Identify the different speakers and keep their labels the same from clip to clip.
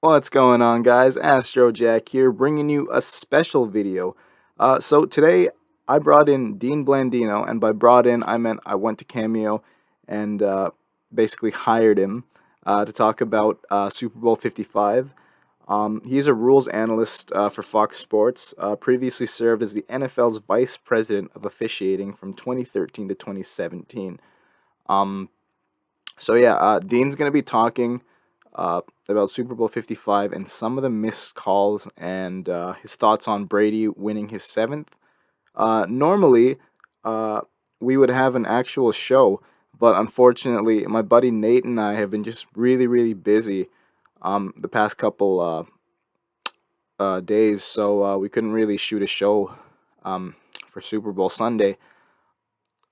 Speaker 1: What's going on, guys? Astro Jack here, bringing you a special video. So today I brought in Dean Blandino, and by brought in I meant I went to Cameo and basically hired him to talk about Super Bowl 55. He's a rules analyst for Fox Sports. Previously served as the NFL's vice president of officiating from 2013 to 2017. Dean's going to be talking about Super Bowl 55 and some of the missed calls and his thoughts on Brady winning his seventh. Normally, we would have an actual show, but unfortunately, my buddy Nate and I have been just really, really busy the past couple days, so we couldn't really shoot a show for Super Bowl Sunday.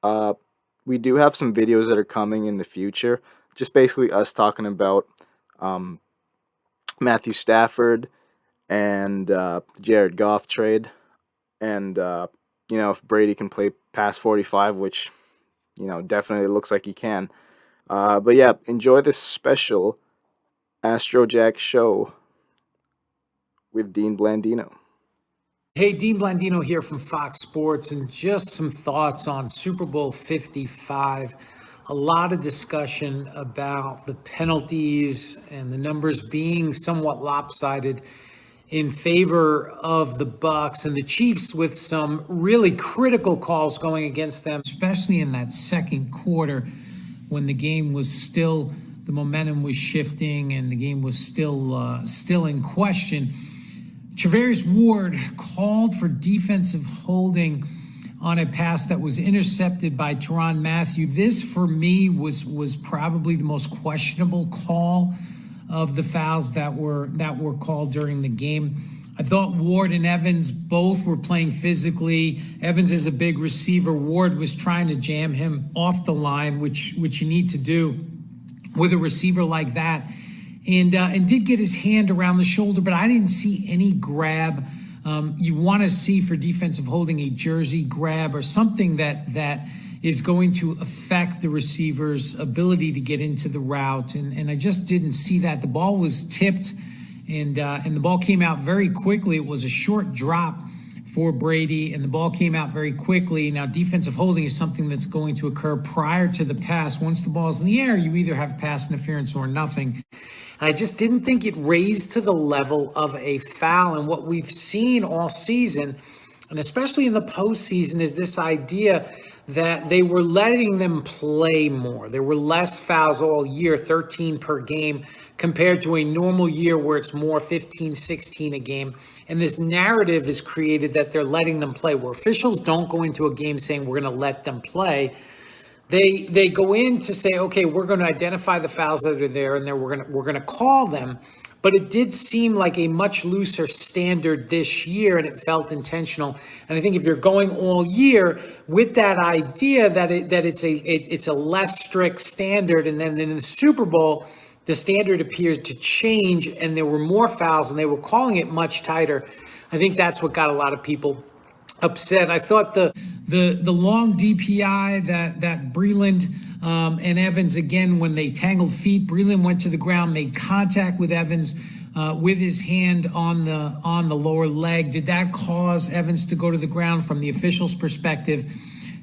Speaker 1: We do have some videos that are coming in the future, just basically us talking about Matthew Stafford and Jared Goff trade, and if Brady can play past 45, which definitely looks like he can. But yeah, enjoy this special Astro Jack show with Dean Blandino.
Speaker 2: Hey, Dean Blandino here from Fox Sports, and just some thoughts on Super Bowl 55. A lot of discussion about the penalties and the numbers being somewhat lopsided in favor of the Bucs and the Chiefs, with some really critical calls going against them, especially in that second quarter when the game was still, the momentum was shifting and the game was still in question. Charvarius Ward called for defensive holding on a pass that was intercepted by Tyrann Mathieu. This, for me, was probably the most questionable call of the fouls that were called during the game. I thought Ward and Evans both were playing physically. Evans is a big receiver. Ward was trying to jam him off the line, which you need to do with a receiver like that. And did get his hand around the shoulder, but I didn't see any grab. You want to see for defensive holding a jersey grab or something that is going to affect the receiver's ability to get into the route. And I just didn't see that. The ball was tipped and the ball came out very quickly. It was a short drop for Brady, and the ball came out very quickly. Now, defensive holding is something that's going to occur prior to the pass. Once the ball's in the air, you either have pass interference or nothing. And I just didn't think it raised to the level of a foul. And what we've seen all season, and especially in the postseason, is this idea that they were letting them play more. There were less fouls all year, 13 per game, compared to a normal year where it's more 15, 16 a game. And this narrative is created that they're letting them play, where officials don't go into a game saying we're going to let them play. They go in to say, okay, we're going to identify the fouls that are there, and then we're going to call them. But it did seem like a much looser standard this year, and it felt intentional. And I think if you're going all year with that idea that it's a less strict standard, and then in the Super Bowl, the standard appeared to change, and there were more fouls, and they were calling it much tighter. I think that's what got a lot of people upset. I thought the long DPI that Breeland and Evans, again, when they tangled feet, Breeland went to the ground, made contact with Evans with his hand on the lower leg. Did that cause Evans to go to the ground? From the official's perspective,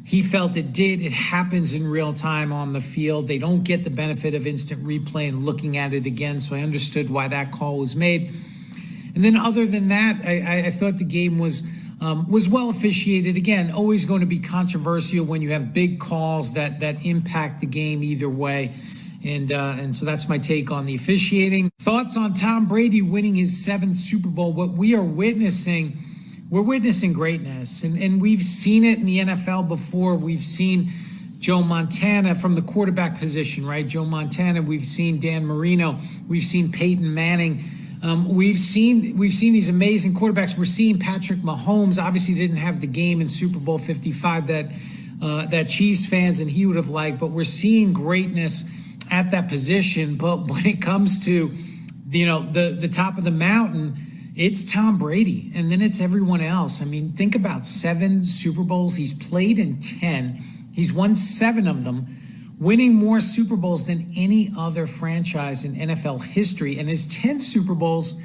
Speaker 2: he felt it did. It happens in real time on the field. They don't get the benefit of instant replay and looking at it again, so I understood why that call was made. And then other than that, I thought the game was well officiated. Again, always going to be controversial when you have big calls that impact the game either way. And so that's my take on the officiating. Thoughts on Tom Brady winning his seventh Super Bowl. What we are witnessing, we're witnessing greatness. And we've seen it in the NFL before. We've seen Joe Montana from the quarterback position, right? Joe Montana. We've seen Dan Marino. We've seen Peyton Manning. We've seen these amazing quarterbacks. We're seeing Patrick Mahomes. Obviously didn't have the game in Super Bowl 55 that Chiefs fans and he would have liked, but we're seeing greatness at that position. But when it comes to the top of the mountain, it's Tom Brady, and then it's everyone else. I mean, think about 7 Super Bowls. He's played in 10. He's won 7 of them winning more Super Bowls than any other franchise in NFL history. And his 10 Super Bowls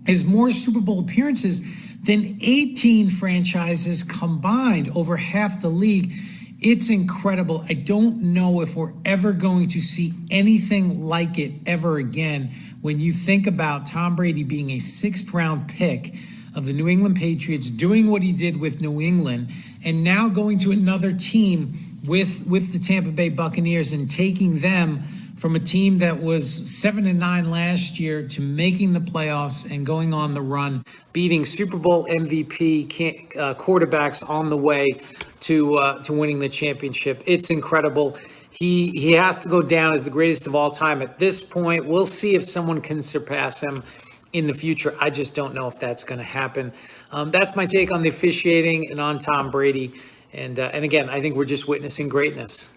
Speaker 2: is more Super Bowl appearances than 18 franchises combined, over half the league. It's incredible. I don't know if we're ever going to see anything like it ever again. When you think about Tom Brady being a 6th round pick of the New England Patriots, doing what he did with New England, and now going to another team with the Tampa Bay Buccaneers and taking them from a team that was 7-9 last year to making the playoffs and going on the run, beating Super Bowl MVP quarterbacks on the way to winning the championship. It's incredible. He has to go down as the greatest of all time at this point. We'll see if someone can surpass him in the future. I just don't know if that's going to happen. That's my take on the officiating and on Tom Brady. And again, I think we're just witnessing greatness.